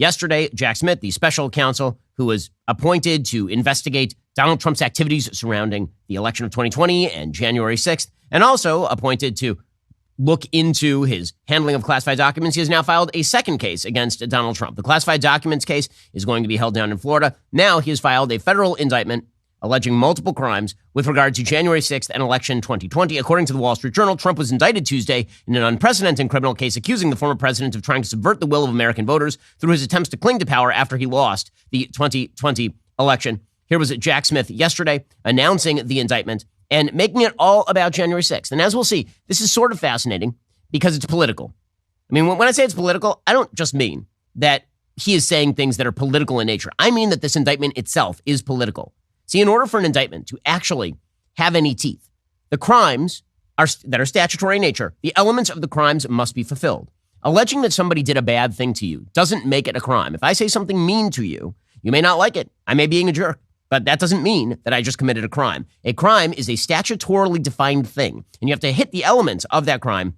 yesterday, Jack Smith, the special counsel who was appointed to investigate Donald Trump's activities surrounding the election of 2020 and January 6th, and also appointed to look into his handling of classified documents, he has now filed a second case against Donald Trump. The classified documents case is going to be held down in Florida. Now he has filed a federal indictment alleging multiple crimes with regard to January 6th and election 2020. According to the Wall Street Journal, Trump was indicted Tuesday in an unprecedented criminal case accusing the former president of trying to subvert the will of American voters through his attempts to cling to power after he lost the 2020 election. Here was Jack Smith yesterday announcing the indictment and making it all about January 6th. And as we'll see, this is sort of fascinating because it's political. I mean, when I say it's political, I don't just mean that he is saying things that are political in nature. I mean that this indictment itself is political. See, in order for an indictment to actually have any teeth, the crimes that are statutory in nature, the elements of the crimes must be fulfilled. Alleging that somebody did a bad thing to you doesn't make it a crime. If I say something mean to you, you may not like it. I may be being a jerk, but that doesn't mean that I just committed a crime. A crime is a statutorily defined thing, and you have to hit the elements of that crime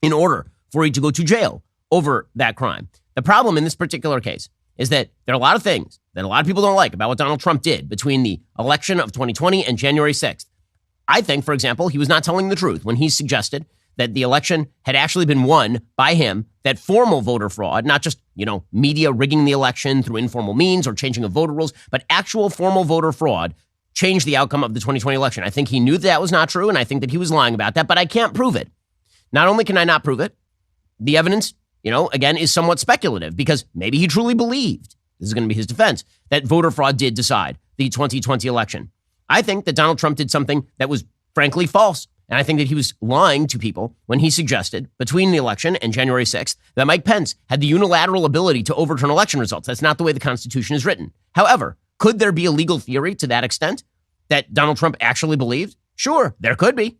in order for you to go to jail over that crime. The problem in this particular case is that there are a lot of things that a lot of people don't like about what Donald Trump did between the election of 2020 and January 6th. I think, for example, he was not telling the truth when he suggested that the election had actually been won by him, that formal voter fraud, not just, media rigging the election through informal means or changing of voter rules, but actual formal voter fraud changed the outcome of the 2020 election. I think he knew that was not true, and I think that he was lying about that, but I can't prove it. Not only can I not prove it, the evidence, again, is somewhat speculative because maybe he truly believed, this is going to be his defense, that voter fraud did decide the 2020 election. I think that Donald Trump did something that was frankly false. And I think that he was lying to people when he suggested between the election and January 6th that Mike Pence had the unilateral ability to overturn election results. That's not the way the Constitution is written. However, could there be a legal theory to that extent that Donald Trump actually believed? Sure, there could be.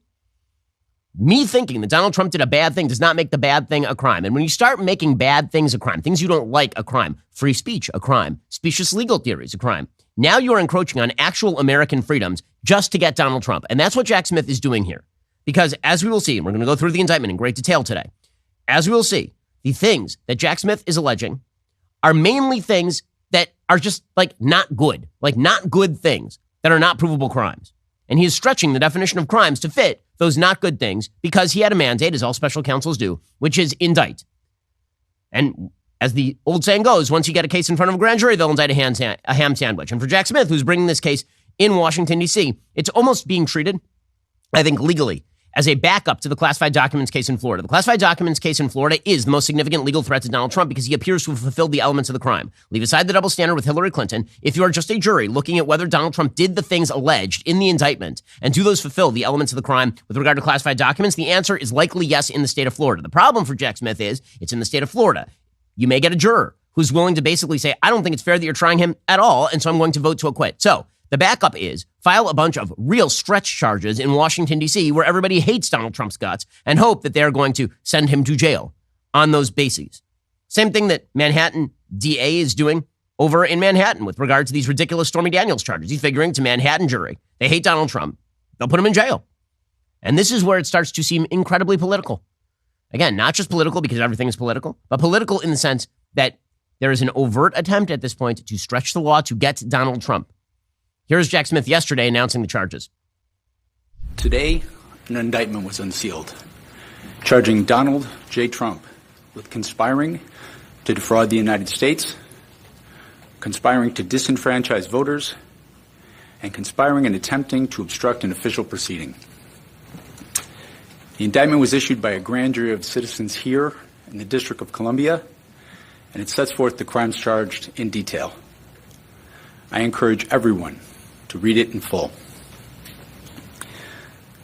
Me thinking that Donald Trump did a bad thing does not make the bad thing a crime. And when you start making bad things a crime, things you don't like a crime, free speech a crime, specious legal theories a crime, now you're encroaching on actual American freedoms just to get Donald Trump. And that's what Jack Smith is doing here. Because as we will see, and we're going to go through the indictment in great detail today, as we will see, the things that Jack Smith is alleging are mainly things that are just not good things that are not provable crimes. And he is stretching the definition of crimes to fit those not good things because he had a mandate, as all special counsels do, which is indict. And as the old saying goes, once you get a case in front of a grand jury, they'll indict a ham sandwich. And for Jack Smith, who's bringing this case in Washington, D.C., it's almost being treated, I think, legally as a backup to the classified documents case in Florida. The classified documents case in Florida is the most significant legal threat to Donald Trump because he appears to have fulfilled the elements of the crime. Leave aside the double standard with Hillary Clinton. If you are just a jury looking at whether Donald Trump did the things alleged in the indictment and do those fulfill the elements of the crime with regard to classified documents, the answer is likely yes in the state of Florida. The problem for Jack Smith is it's in the state of Florida. You may get a juror who's willing to basically say, I don't think it's fair that you're trying him at all, and so I'm going to vote to acquit. So the backup is file a bunch of real stretch charges in Washington, D.C., where everybody hates Donald Trump's guts and hope that they're going to send him to jail on those bases. Same thing that Manhattan DA is doing over in Manhattan with regard to these ridiculous Stormy Daniels charges. He's figuring it's a Manhattan jury. They hate Donald Trump. They'll put him in jail. And this is where it starts to seem incredibly political. Again, not just political because everything is political, but political in the sense that there is an overt attempt at this point to stretch the law to get Donald Trump. Here's Jack Smith yesterday announcing the charges. Today, an indictment was unsealed, charging Donald J. Trump with conspiring to defraud the United States, conspiring to disenfranchise voters, and conspiring and attempting to obstruct an official proceeding. The indictment was issued by a grand jury of citizens here in the District of Columbia, and it sets forth the crimes charged in detail. I encourage everyone to read it in full.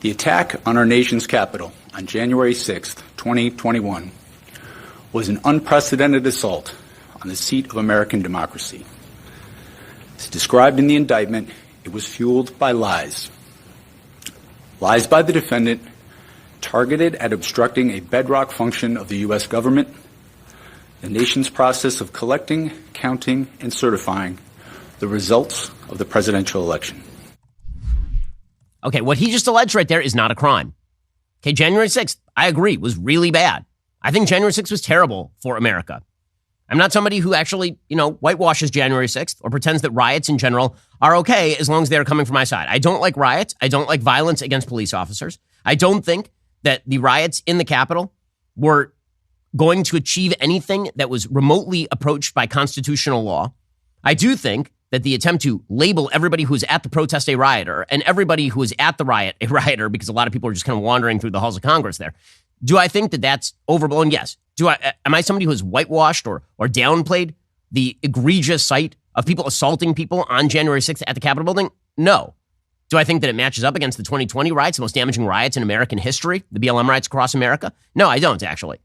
The attack on our nation's capital on January 6th, 2021, was an unprecedented assault on the seat of American democracy. As described in the indictment, it was fueled by lies. Lies by the defendant targeted at obstructing a bedrock function of the U.S. government, the nation's process of collecting, counting, and certifying the results of the presidential election. Okay, what he just alleged right there is not a crime. Okay, January 6th, I agree, was really bad. I think January 6th was terrible for America. I'm not somebody who actually, whitewashes January 6th or pretends that riots in general are okay as long as they're coming from my side. I don't like riots. I don't like violence against police officers. I don't think that the riots in the Capitol were going to achieve anything that was remotely approached by constitutional law. I do think that the attempt to label everybody who was at the protest a rioter and everybody who was at the riot a rioter, because a lot of people are just kind of wandering through the halls of Congress there. Do I think that that's overblown? Yes. Am I somebody who has whitewashed or downplayed the egregious sight of people assaulting people on January 6th at the Capitol building? No. Do I think that it matches up against the 2020 riots, the most damaging riots in American history, the BLM riots across America? No, I don't, actually.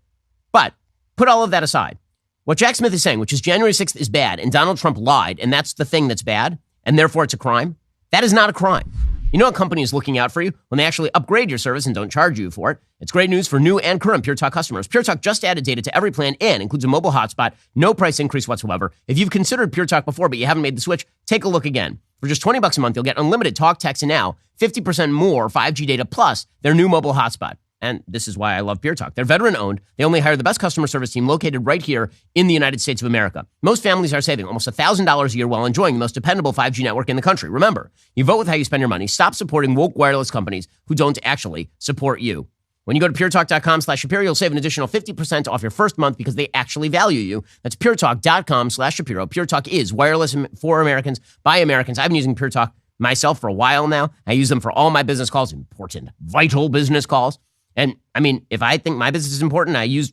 But put all of that aside. What Jack Smith is saying, which is January 6th is bad, and Donald Trump lied, and that's the thing that's bad, and therefore it's a crime, that is not a crime. You know a company is looking out for you when they actually upgrade your service and don't charge you for it. It's great news for new and current Pure Talk customers. Pure Talk just added data to every plan and includes a mobile hotspot, no price increase whatsoever. If you've considered Pure Talk before but you haven't made the switch, take a look again. For just $20 a month, you'll get unlimited talk, text, and now 50% more 5G data plus their new mobile hotspot. And this is why I love Pure Talk. They're veteran-owned. They only hire the best customer service team located right here in the United States of America. Most families are saving almost $1,000 a year while enjoying the most dependable 5G network in the country. Remember, you vote with how you spend your money. Stop supporting woke wireless companies who don't actually support you. When you go to puretalk.com/Shapiro, you'll save an additional 50% off your first month because they actually value you. That's puretalk.com/Shapiro. Pure Talk is wireless for Americans by Americans. I've been using Pure Talk myself for a while now. I use them for all my business calls, important, vital business calls. And I mean, if I think my business is important, I use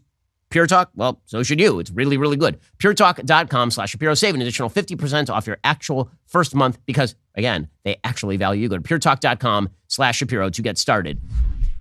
Pure Talk, well, so should you. It's really, really good. puretalk.com/Shapiro. Save an additional 50% off your actual first month because, again, they actually value you. Go to puretalk.com/Shapiro to get started.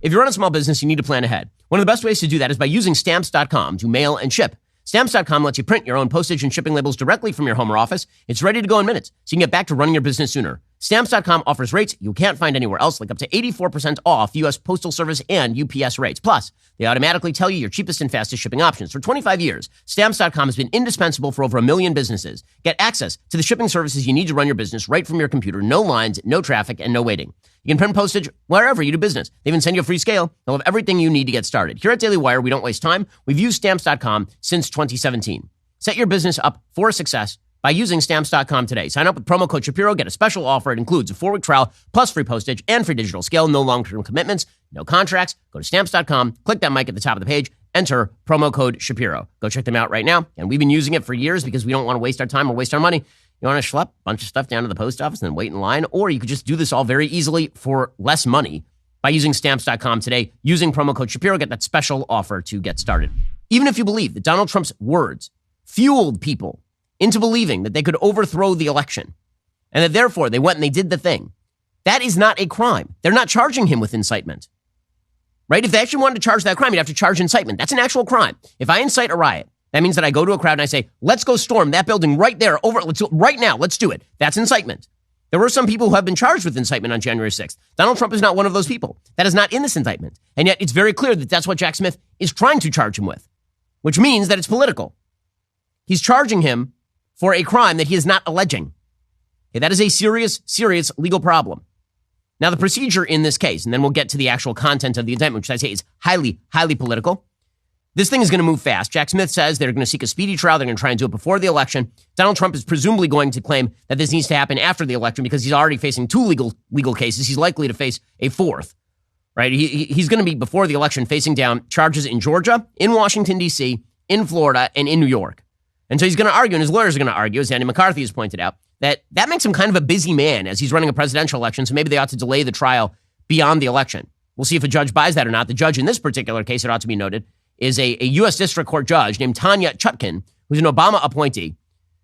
If you run a small business, you need to plan ahead. One of the best ways to do that is by using Stamps.com to mail and ship. Stamps.com lets you print your own postage and shipping labels directly from your home or office. It's ready to go in minutes, so you can get back to running your business sooner. Stamps.com offers rates you can't find anywhere else, like up to 84% off U.S. Postal Service and UPS rates. Plus, they automatically tell you your cheapest and fastest shipping options. For 25 years, Stamps.com has been indispensable for over 1 million businesses. Get access to the shipping services you need to run your business right from your computer. No lines, no traffic, and no waiting. You can print postage wherever you do business. They even send you a free scale. They'll have everything you need to get started. Here at Daily Wire, we don't waste time. We've used Stamps.com since 2017. Set your business up for success by using Stamps.com today. Sign up with promo code Shapiro. Get a special offer. It includes a 4-week trial plus free postage and free digital scale. No long-term commitments, no contracts. Go to Stamps.com. Click that mic at the top of the page. Enter promo code Shapiro. Go check them out right now. And we've been using it for years because we don't want to waste our time or waste our money. You want to schlep a bunch of stuff down to the post office and then wait in line, or you could just do this all very easily for less money by using Stamps.com today. Using promo code Shapiro, get that special offer to get started. Even if you believe that Donald Trump's words fueled people into believing that they could overthrow the election and that therefore they went and they did the thing, that is not a crime. They're not charging him with incitement, right? If they actually wanted to charge that crime, you'd have to charge incitement. That's an actual crime. If I incite a riot, that means that I go to a crowd and I say, let's go storm that building right there, right now, let's do it. That's incitement. There were some people who have been charged with incitement on January 6th. Donald Trump is not one of those people. That is not in this indictment. And yet it's very clear that that's what Jack Smith is trying to charge him with, which means that it's political. He's charging him for a crime that he is not alleging. Okay, that is a serious, serious legal problem. Now, the procedure in this case, and then we'll get to the actual content of the indictment, which I say is highly, highly political. This thing is going to move fast. Jack Smith says they're going to seek a speedy trial. They're going to try and do it before the election. Donald Trump is presumably going to claim that this needs to happen after the election because he's already facing 2 legal cases. He's likely to face a 4th, right? He's going to be, before the election, facing down charges in Georgia, in Washington, D.C., in Florida, and in New York. And so he's going to argue, and his lawyers are going to argue, as Andy McCarthy has pointed out, that makes him kind of a busy man as he's running a presidential election, so maybe they ought to delay the trial beyond the election. We'll see if a judge buys that or not. The judge in this particular case, it ought to be noted, is a U.S. District Court judge named Tanya Chutkan, who's an Obama appointee.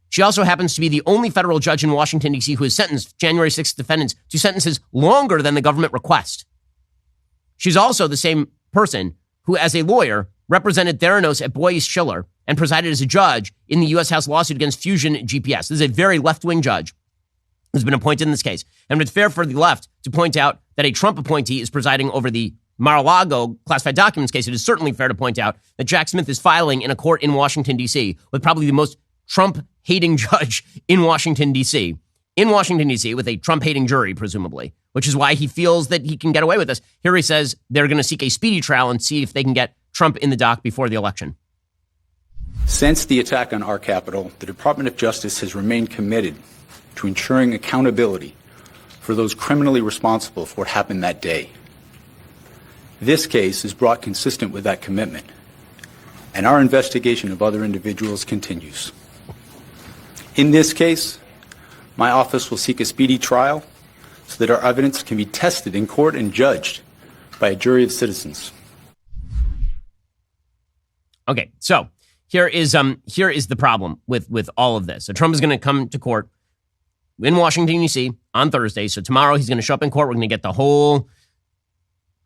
She also happens to be the only federal judge in Washington, D.C. who has sentenced January 6th defendants to sentences longer than the government request. She's also the same person who, as a lawyer, represented Theranos at Boyce Schiller and presided as a judge in the U.S. House lawsuit against Fusion GPS. This is a very left-wing judge who's been appointed in this case. And it's fair for the left to point out that a Trump appointee is presiding over the Mar-a-Lago classified documents case. It is certainly fair to point out that Jack Smith is filing in a court in Washington, D.C. with probably the most Trump-hating judge in Washington, D.C. With a Trump-hating jury, presumably, which is why he feels that he can get away with this. Here he says they're going to seek a speedy trial and see if they can get Trump in the dock before the election. Since the attack on our Capitol, the Department of Justice has remained committed to ensuring accountability for those criminally responsible for what happened that day. This case is brought consistent with that commitment, and our investigation of other individuals continues. In this case, my office will seek a speedy trial so that our evidence can be tested in court and judged by a jury of citizens. Okay, so here is the problem with all of this. So Trump is going to come to court in Washington, D.C. on Thursday. So tomorrow he's going to show up in court. We're going to get the whole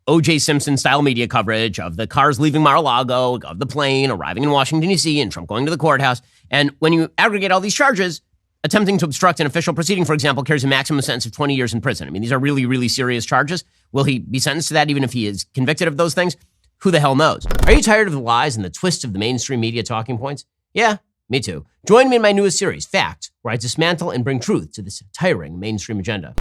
O.J. Simpson style media coverage of the cars leaving Mar-a-Lago, of the plane arriving in Washington, D.C., and Trump going to the courthouse. And when you aggregate all these charges, attempting to obstruct an official proceeding, for example, carries a maximum sentence of 20 years in prison. I mean, these are really, really serious charges. Will he be sentenced to that even if he is convicted of those things? Who the hell knows? Are you tired of the lies and the twists of the mainstream media talking points? Yeah, me too. Join me in my newest series, Fact, where I dismantle and bring truth to this tiring mainstream agenda.